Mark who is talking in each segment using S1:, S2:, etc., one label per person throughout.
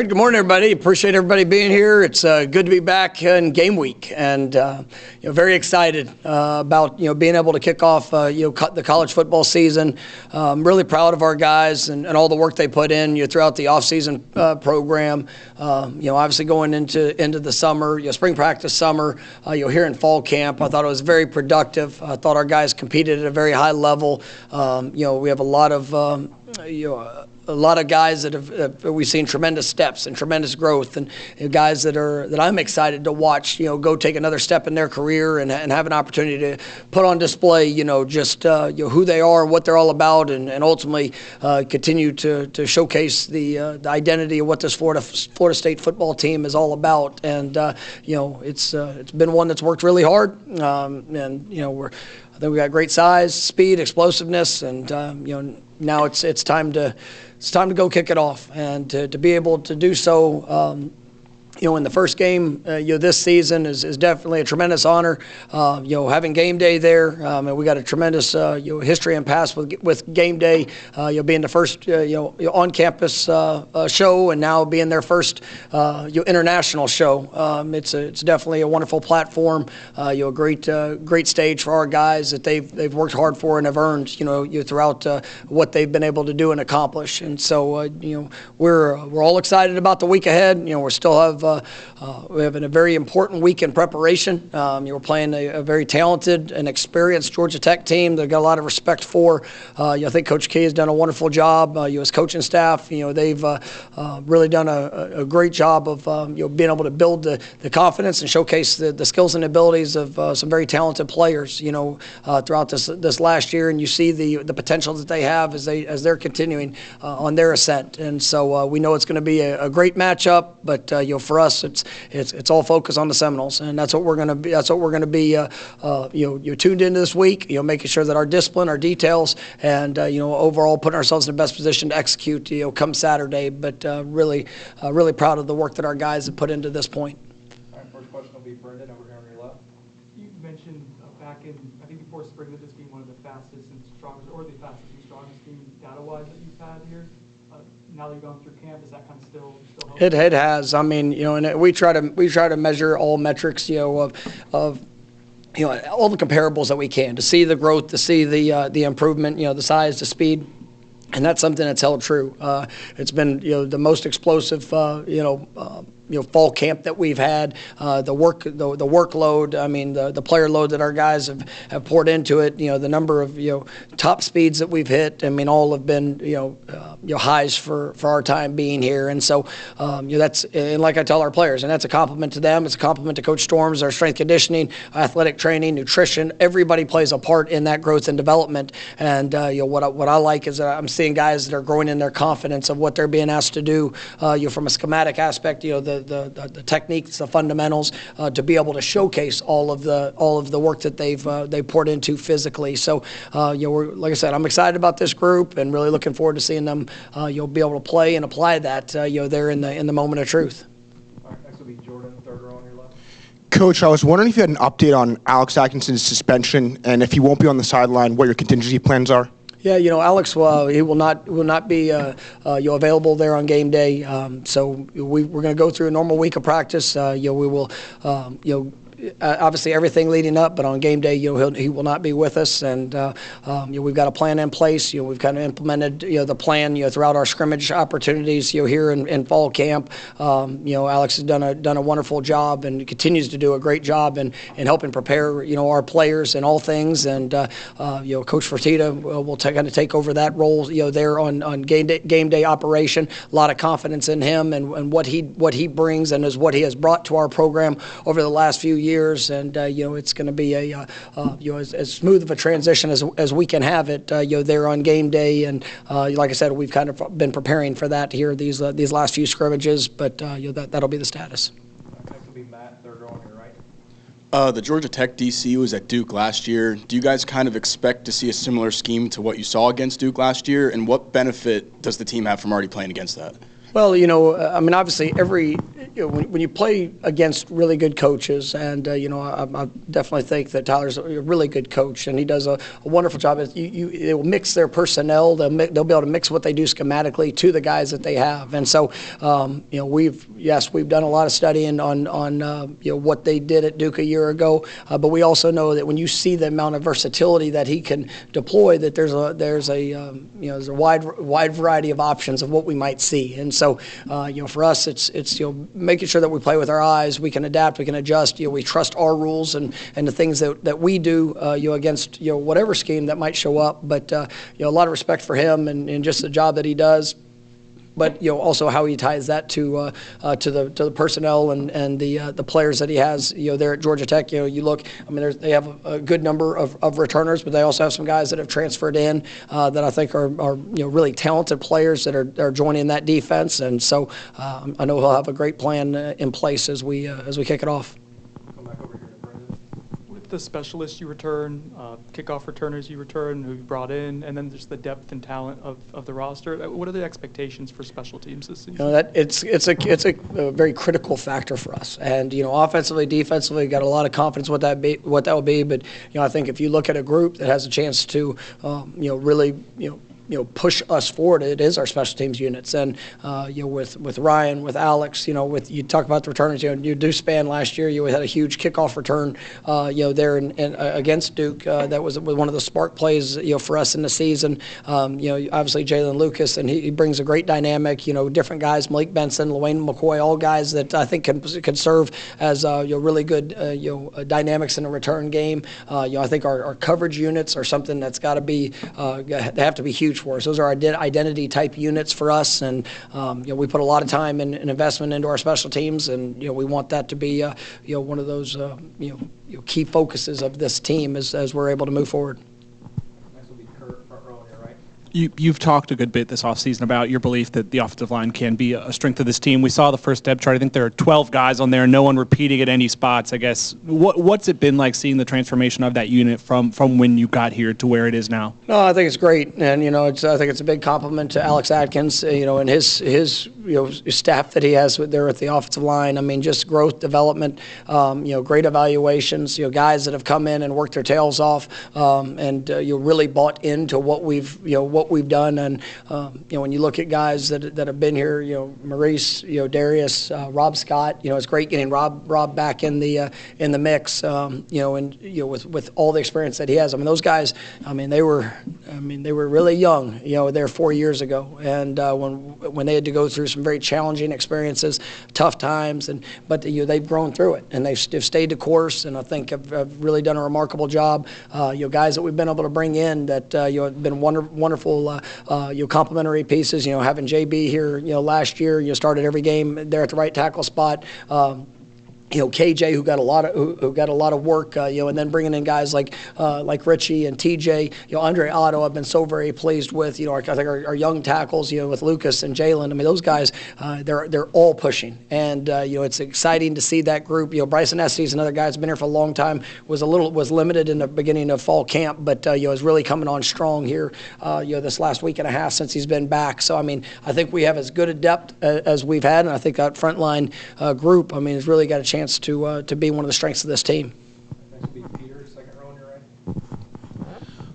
S1: Good morning, everybody. Appreciate everybody being here. It's good to be back in game week, and very excited about being able to kick off the college football season. I'm really proud of our guys and all the work they put in throughout the off-season program. Obviously going into the summer, spring practice, summer. Here in fall camp, I thought it was very productive. I thought our guys competed at a very high level. We have a lot of guys that we've seen tremendous steps and tremendous growth, and guys that I'm excited to watch, go take another step in their career and have an opportunity to put on display, who they are, what they're all about, and ultimately continue to showcase the identity of what this Florida State football team is all about. And it's been one that's worked really hard, I think we got great size, speed, explosiveness, and now it's time to go kick it off, and to be able to do so in the first game this season is definitely a tremendous honor. Having game day there, and we got a tremendous history and past with game day. Being the first on campus show, and now being their first international show. It's definitely a wonderful platform. A great stage for our guys that they've worked hard for and have earned throughout what they've been able to do and accomplish. And so we're all excited about the week ahead. We still have we have a very important week in preparation. We're playing a very talented and experienced Georgia Tech team that I've got a lot of respect for. I think Coach K has done a wonderful job. His coaching staff, they've really done a great job of being able to build the confidence and showcase the skills and abilities of some very talented players. Throughout this last year, and you see the potential that they have as they're continuing on their ascent. And so we know it's going to be a great matchup, but for us, it's all focused on the Seminoles, and that's what we're going to be. That's what we're going to be. You're tuned into this week. Making sure that our discipline, our details, and overall putting ourselves in the best position to execute. Come Saturday. But really proud of the work that our guys have put into this point.
S2: All right, first question will be Brendan over here on your left.
S3: You mentioned back in, I think before spring, that this being one of the fastest and strongest, or the fastest and strongest team data-wise that you've had here. Now that you've gone through camp, is that kind of still helping?
S1: It has. I mean, and we try to measure all metrics, of all the comparables that we can, to see the growth, to see the improvement, the size, the speed. And that's something that's held true. It's been the most explosive fall camp that we've had. The workload. I mean the player load that our guys have poured into it. The number of top speeds that we've hit. I mean all have been highs for our time being here. And so that's, and like I tell our players, and that's a compliment to them. It's a compliment to Coach Storms, our strength conditioning, athletic training, nutrition. Everybody plays a part in that growth and development. And what I like is that I'm seeing guys that are growing in their confidence of what they're being asked to do. From a schematic aspect, the techniques, the fundamentals, to be able to showcase all of the work that they've poured into physically. So we're, like I said, I'm excited about this group and really looking forward to seeing them be able to play and apply that there in the moment of truth.
S2: All right, next will be Jordan, third row on your left.
S4: Coach, I was wondering if you had an update on Alex Atkinson's suspension, and if he won't be on the sideline, what your contingency plans are.
S1: Yeah, Alex, he will not be available there on game day. So we're going to go through a normal week of practice. We will obviously everything leading up, but on game day, he will not be with us, and we've got a plan in place. We've kind of implemented the plan throughout our scrimmage opportunities here in fall camp. Alex has done a wonderful job and continues to do a great job in helping prepare our players in all things, and Coach Fertitta will kind of take over that role there on game day operation. A lot of confidence in him and what he brings and what he has brought to our program over the last few years. And it's going to be as smooth of a transition as we can have it there on game day. And like I said, we've kind of been preparing for that here these last few scrimmages, but that'll be the status.
S2: Next will be Matt, third row on your right.
S5: The Georgia Tech DC was at Duke last year. Do you guys kind of expect to see a similar scheme to what you saw against Duke last year? And what benefit does the team have from already playing against that?
S1: Well, I mean, obviously every when you play against really good coaches, and I definitely think that Tyler's a really good coach, and he does a wonderful job. They will mix their personnel. They'll be able to mix what they do schematically to the guys that they have, and so we've done a lot of studying on what they did at Duke a year ago, but we also know that when you see the amount of versatility that he can deploy, that there's a wide variety of options of what we might see, and so for us it's making sure that we play with our eyes, we can adapt, we can adjust, we trust our rules and the things that we do against whatever scheme that might show up, but a lot of respect for him and just the job that he does. But also how he ties that to the personnel and the players that he has there at Georgia Tech. You look, they have a good number of returners, but they also have some guys that have transferred in that I think are really talented players that are joining that defense. And so I know he'll have a great plan in place as we kick it off.
S2: Come back over here to Brendan.
S3: With the specialists you return, kickoff returners you return, who you brought in, and then just the depth and talent of the roster, what are the expectations for special teams this season?
S1: It's a very critical factor for us, and offensively, defensively, got a lot of confidence what that will be. But I think if you look at a group that has a chance to really push us forward, it is our special teams units. And with Ryan, with Alex, with you talk about the returners, you do span last year. You had a huge kickoff return, there in against Duke. That was one of the spark plays, for us in the season. Obviously Jalen Lucas, and he brings a great dynamic. Different guys, Malik Benson, Lawayne McCoy, all guys that I think can serve as really good dynamics in a return game. I think our coverage units are something that's got to be they have to be huge for us. Those are identity type units for us, and we put a lot of time and investment into our special teams, and we want that to be one of those key focuses of this team as we're able to move forward.
S2: Next will be Kurt, front row on your right.
S6: You've talked a good bit this offseason about your belief that the offensive line can be a strength of this team. We saw the first depth chart. I think there are 12 guys on there, no one repeating at any spots. I guess what's it been like seeing the transformation of that unit from when you got here to where it is now?
S1: No, I think it's great, and I think it's a big compliment to Alex Atkinson, and his staff that he has there at the offensive line. Just growth, development, great evaluations, guys that have come in and worked their tails off, and really bought into what we've done. And when you look at guys that have been here, Maurice, Darius, Rob Scott, it's great getting Rob back in the mix, and with all the experience that he has. Those guys, they were really young, there 4 years ago, and when they had to go through some very challenging experiences, tough times, but they've grown through it, and they've stayed the course, and I think have really done a remarkable job. Guys that we've been able to bring in that have been wonderful complementary pieces. Having JB here, last year, started every game there at the right tackle spot. KJ, who got a lot of work, and then bringing in guys like Richie and TJ, Andre Otto, I've been so very pleased with. I think our young tackles, with Lucas and Jalen. Those guys, they're all pushing, and it's exciting to see that group. Bryson Estes, another guy that's been here for a long time, was limited in the beginning of fall camp, but is really coming on strong here. This last week and a half since he's been back. So I think we have as good a depth as we've had, and I think that frontline group, has really got a chance to be one of the strengths of this team.
S2: Next will be Peter, second row on your right.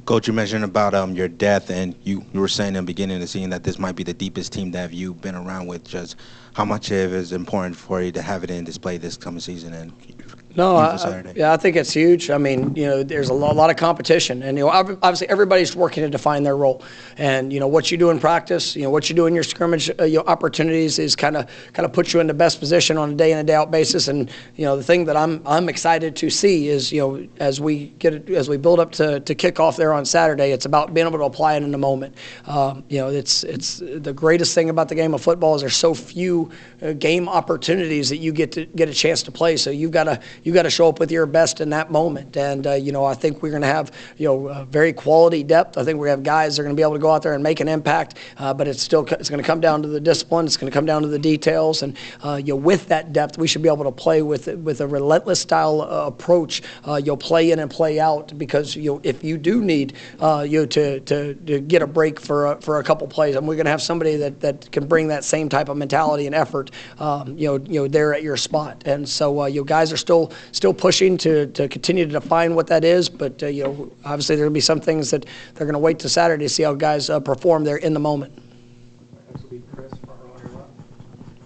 S7: Coach, you mentioned about your depth, and you were saying in the beginning of the season that this might be the deepest team that you've been around with. Just how much of it is important for you to have it in display this coming season and
S1: No, I think it's huge. There's a lot of competition, and obviously everybody's working to define their role. And what you do in practice, what you do in your scrimmage opportunities is kind of puts you in the best position on a day in and day out basis. And the thing that I'm excited to see is as we build up to kick off there on Saturday, it's about being able to apply it in the moment. It's the greatest thing about the game of football is there's so few game opportunities that you get a chance to play. So you've got to you got to show up with your best in that moment. And I think we're going to have very quality depth. I think we have guys that are going to be able to go out there and make an impact. But it's going to come down to the discipline. It's going to come down to the details. And with that depth, we should be able to play with a relentless style approach. You'll play in and play out, because if you do need to get a break for a couple plays, and we're going to have somebody that can bring that same type of mentality and effort there at your spot. And so guys are still pushing to continue to define what that is, but obviously there will be some things that they're going to wait till Saturday to see how guys perform there in the moment.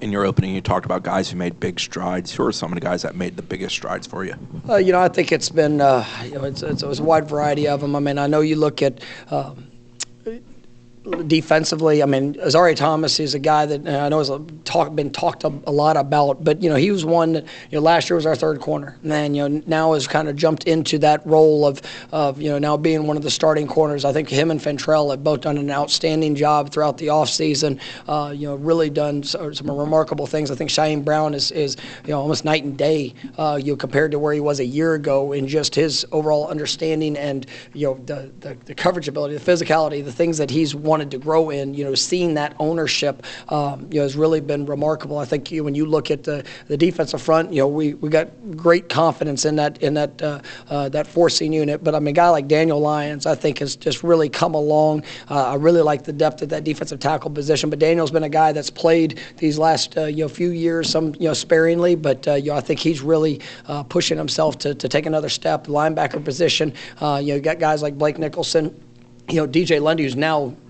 S8: In your opening, you talked about guys who made big strides. Who are some of the guys that made the biggest strides for you?
S1: I think it's been it's a wide variety of them. I mean, I know you look at defensively. I mean, Azari Thomas is a guy that I know has been talked a lot about, but he was one that last year was our third corner, and then now has kind of jumped into that role of now being one of the starting corners. I think him and Fentrell have both done an outstanding job throughout the offseason. Really done some remarkable things. I think Shaheem Brown is almost night and day compared to where he was a year ago in just his overall understanding and the coverage ability, the physicality, the things that he's wanted to grow in. Seeing that ownership has really been remarkable. I think when you look at the defensive front, we got great confidence in that forcing unit. But I mean, a guy like Daniel Lyons, I think, has just really come along. I really like the depth of that defensive tackle position. But Daniel's been a guy that's played these last few years, some sparingly, but I think he's really pushing himself to take another step. The linebacker position, you got guys like Blake Nicholson, DJ Lundy,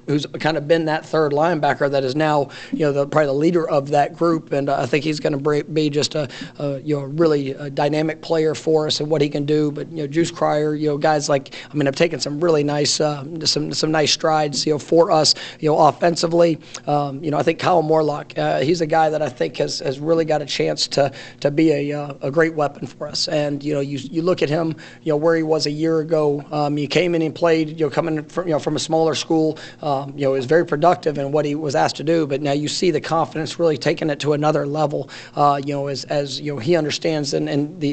S1: who's kind of been that third linebacker that is now, probably the leader of that group, and I think he's going to be just a really dynamic player for us and what he can do. But Juice Cryer, guys like, have taken some really nice, some nice strides, for us, offensively. I think Kyle Morlock, he's a guy that I think has really got a chance to be a great weapon for us. And you look at him, where he was a year ago. He came in and played, coming from a smaller school. Was very productive in what he was asked to do, but now you see the confidence really taking it to another level. As he understands and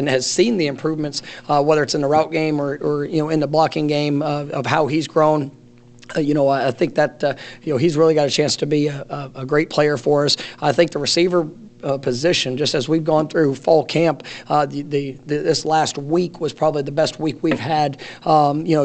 S1: has seen the improvements, whether it's in the route game or in the blocking game of how he's grown. I think that he's really got a chance to be a great player for us. I think the receiver position, just as we've gone through fall camp, this last week was probably the best week we've had,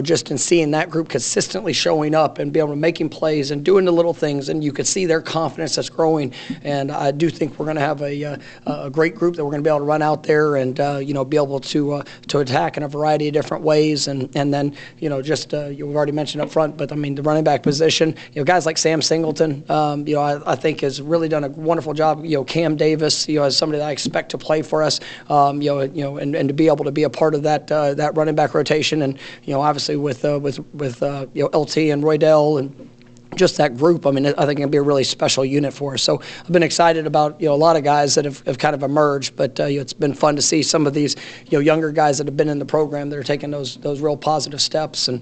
S1: just in seeing that group consistently showing up and be able to making plays and doing the little things, and you could see their confidence that's growing. And I do think we're going to have a great group that we're going to be able to run out there and be able to attack in a variety of different ways. And then you've already mentioned up front, but I mean the running back position, guys like Sam Singleton, I think has really done a wonderful job. Cam Davis, as somebody that I expect to play for us, and to be able to be a part of that running back rotation, and obviously with LT and Roydell and just that group. I mean, I think it'll be a really special unit for us. So I've been excited about a lot of guys that have kind of emerged, but it's been fun to see some of these younger guys that have been in the program that are taking those real positive steps. And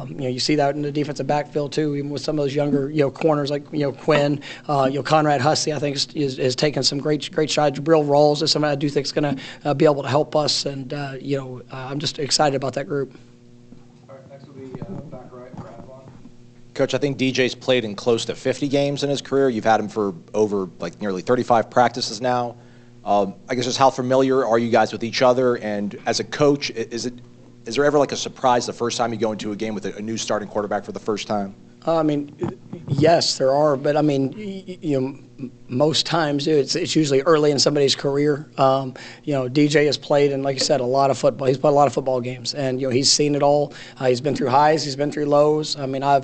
S1: you see that in the defensive backfield too, even with some of those younger corners like Quinn, Conrad Hussey. I think is taking some great strides. Brill Rawls is somebody I do think is going to be able to help us, and I'm just excited about that group.
S2: All right, next will be back right, Brad Vaughn.
S9: Coach, I think DJ's played in close to 50 games in his career. You've had him for over nearly 35 practices now. I guess just how familiar are you guys with each other? And as a coach, is there ever a surprise the first time you go into a game with a new starting quarterback for the first time?
S1: I mean, yes, there are, but I mean, most times it's usually early in somebody's career. DJ has played, and like you said, a lot of football. He's played a lot of football games, and he's seen it all. He's been through highs, he's been through lows. I mean, I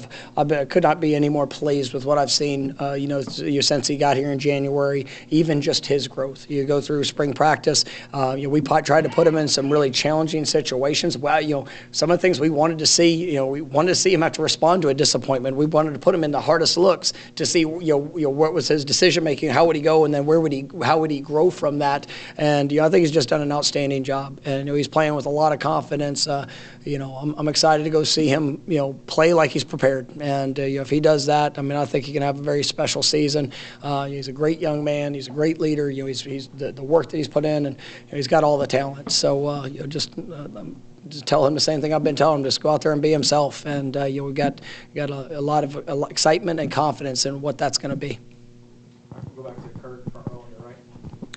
S1: could not be any more pleased with what I've seen. Since he got here in January, even just his growth. You go through spring practice. We tried to put him in some really challenging situations. Well, some of the things we wanted to see. We wanted to see him have to respond to a disappointment. We wanted to put him in the hardest looks to see what was his decision making, how would he go, and then how would he grow from that. And I think he's just done an outstanding job, and he's playing with a lot of confidence. I'm excited to go see him play like he's prepared, and if he does that, I think he can have a very special season. He's a great young man. He's a great leader. He's the work that he's put in, and he's got all the talent. So just tell him the same thing I've been telling him: just go out there and be himself. And we've got a lot of excitement and confidence in what that's going to be.
S2: Go back to Kurt, front row on your right.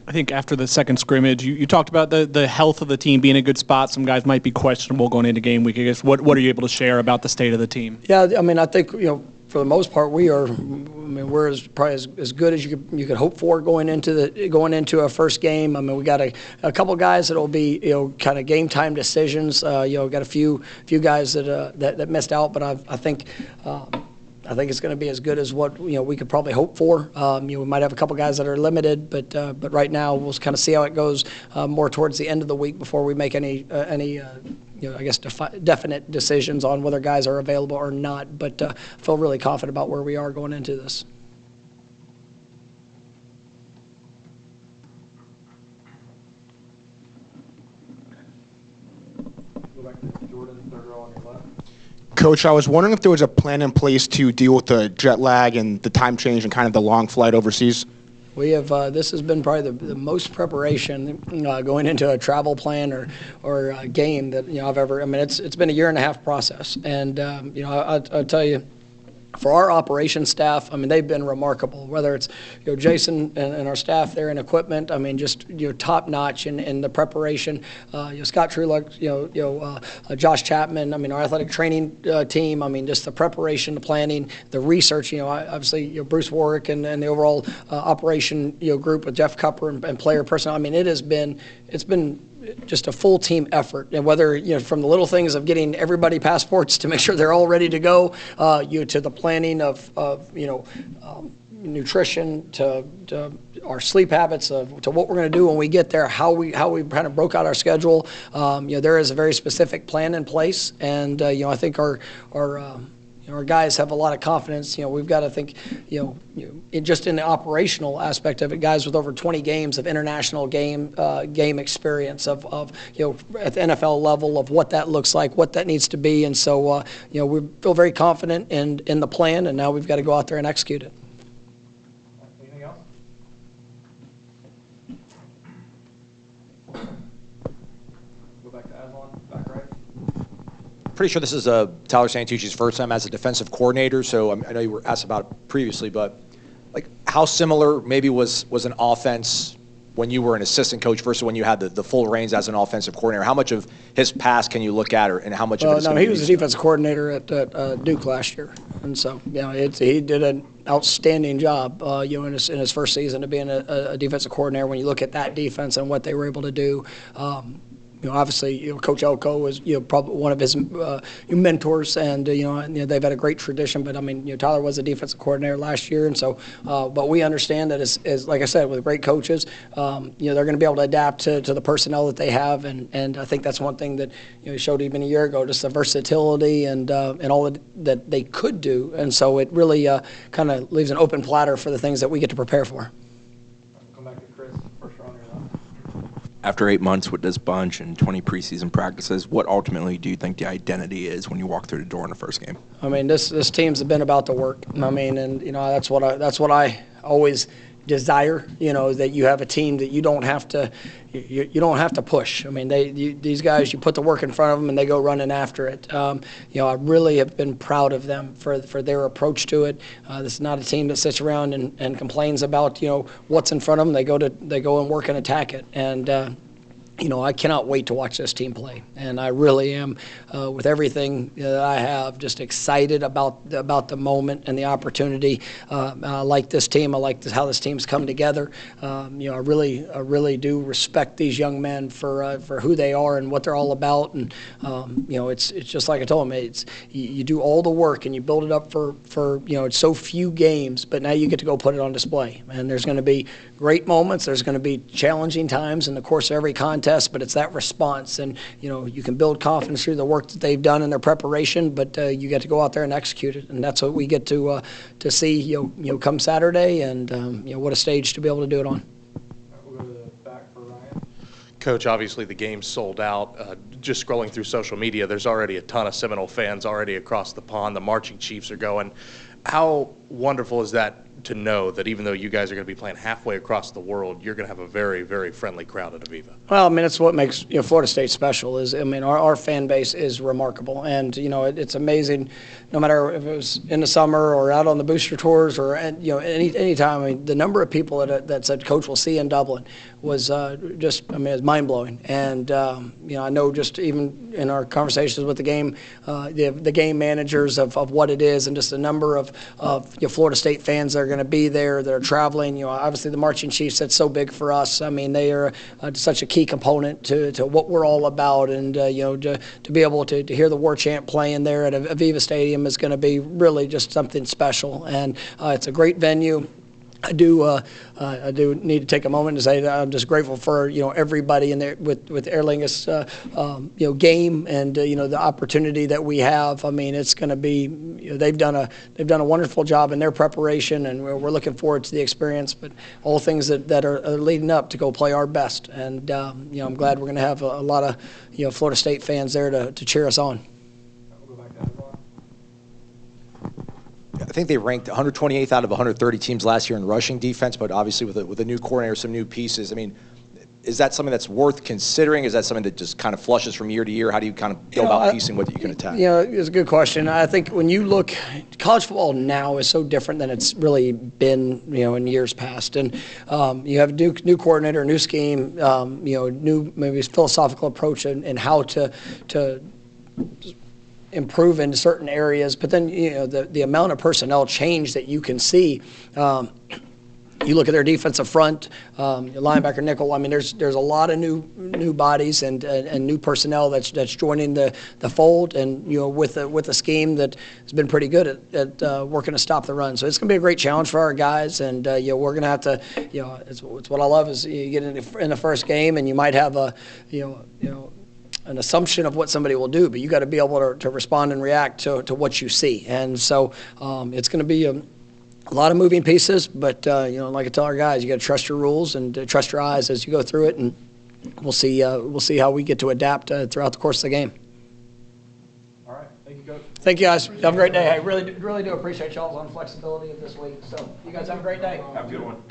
S6: I think after the second scrimmage, you talked about the health of the team being in a good spot. Some guys might be questionable going into game week. I guess what are you able to share about the state of the team?
S1: Yeah, I think for the most part we're probably as good as you could hope for going into a first game. We got a couple guys that'll be kind of game time decisions. Got a few guys that missed out, but I think it's going to be as good as what we could probably hope for. We might have a couple guys that are limited, but right now we'll kind of see how it goes more towards the end of the week before we make any definite decisions on whether guys are available or not. But I feel really confident about where we are going into this.
S2: Go back to Jordan, third row on your left.
S4: Coach, I was wondering if there was a plan in place to deal with the jet lag and the time change and kind of the long flight overseas.
S1: We have. This has been probably the most preparation going into a travel plan or a game that I've ever. It's been a 1.5-year process, and I'll tell you, for our operations staff, they've been remarkable. Whether it's Jason and our staff there in equipment, just top notch in the preparation. Scott Trueluck, Josh Chapman. Our athletic training team. Just the preparation, the planning, the research. Obviously, Bruce Warwick and the overall operation group with Jeff Cupper and player personnel. It's been just a full team effort, and whether from the little things of getting everybody passports to make sure they're all ready to go, to the planning of nutrition, to our sleep habits, to what we're going to do when we get there, how we kind of broke out our schedule. There is a very specific plan in place, and I think our guys have a lot of confidence. We've got to think, just in the operational aspect of it, guys with over 20 games of international game experience of at the NFL level of what that looks like, what that needs to be, and so we feel very confident in the plan, and now we've got to go out there and execute it.
S2: Anything else? Go back to Aslan, back right.
S9: Pretty sure this is Tyler Santucci's first time as a defensive coordinator, so I know you were asked about it previously, but how similar maybe was an offense when you were an assistant coach versus when you had the full reins as an offensive coordinator? How much of his past can you look at, and how much of it is
S1: he was a defensive coordinator at Duke last year, and so he did an outstanding job in his first season of being a defensive coordinator. When you look at that defense and what they were able to do. Obviously, Coach Elko was probably one of his mentors, and they've had a great tradition. But Tyler was a defensive coordinator last year, and so. But we understand that as like I said, with great coaches, they're going to be able to adapt to the personnel that they have, and I think that's one thing that showed even a year ago, just the versatility and all that they could do, and so it really kind of leaves an open platter for the things that we get to prepare for.
S2: Come back to Chris, first row on your left.
S8: After 8 months with this bunch and 20 preseason practices, what ultimately do you think the identity is when you walk through the door in the first game?
S1: This team's been about the work. And that's what I always desire. That you have a team that you don't have to push. These guys, you put the work in front of them and they go running after it. I really have been proud of them for their approach to it. This is not a team that sits around and complains about what's in front of them. They go and work and attack it. And I cannot wait to watch this team play, and I really am, with everything that I have, just excited about the moment and the opportunity. I like this team. I like how this team's come together. I really do respect these young men for who they are and what they're all about. And it's just like I told them. You do all the work and you build it up for it's so few games, but now you get to go put it on display. And there's going to be great moments. There's going to be challenging times in the course of every contest. test, but it's that response. And, you can build confidence through the work that they've done in their preparation, but you get to go out there and execute it. And that's what we get to see, come Saturday, and, what a stage to be able to do it on.
S2: We'll go to the back for Ryan.
S10: Coach, obviously the game's sold out. Just scrolling through social media, there's already a ton of Seminole fans already across the pond. The marching Chiefs are going. How wonderful is that to know that even though you guys are going to be playing halfway across the world, you're going to have a very, very friendly crowd at Aviva?
S1: Well, it's what makes Florida State special. Our fan base is remarkable, and it's amazing. No matter if it was in the summer or out on the booster tours or any time. The number of people that said Coach will see you in Dublin was it's mind blowing. And I know just even in our conversations with the game managers of what it is, and just the number of Florida State fans that are going to be there, that are traveling. Obviously the marching Chiefs, that's so big for us. They are such a key component to what we're all about, and to be able to hear the Warchant playing there at Aviva Stadium is going to be really just something special. And it's a great venue. I do need to take a moment to say that I'm just grateful for everybody in there with Aer Lingus game, and the opportunity that we have. It's going to be they've done a wonderful job in their preparation, and we're looking forward to the experience. But all things that are leading up to go play our best, and I'm glad we're going to have a lot of Florida State fans there to cheer us on.
S2: We'll go back to Edward.
S9: I think they ranked 128th out of 130 teams last year in rushing defense, but obviously with a new coordinator, some new pieces. Is that something that's worth considering? Is that something that just kind of flushes from year to year? How do you kind of go about piecing what you can attack?
S1: It's a good question. I think when you look, college football now is so different than it's really been, in years past. And you have a new coordinator, new scheme, new maybe philosophical approach in how to improve in certain areas, but then the amount of personnel change that you can see. You look at their defensive front, linebacker, nickel. There's a lot of new bodies and new personnel that's joining the fold, and with a scheme that has been pretty good at working to stop the run. So it's going to be a great challenge for our guys, and we're going to have to it's what I love is you get in the first game and you might have an assumption of what somebody will do, but you got to be able to respond and react to what you see. And so it's going to be a lot of moving pieces, but like I tell our guys, you got to trust your rules and trust your eyes as you go through it, and we'll see how we get to adapt throughout the course of the game.
S2: All right. Thank you, Coach.
S1: Thank you, guys. Have a great day. I really do appreciate y'all's flexibility of this week. So you guys have a great day.
S2: Have a good one.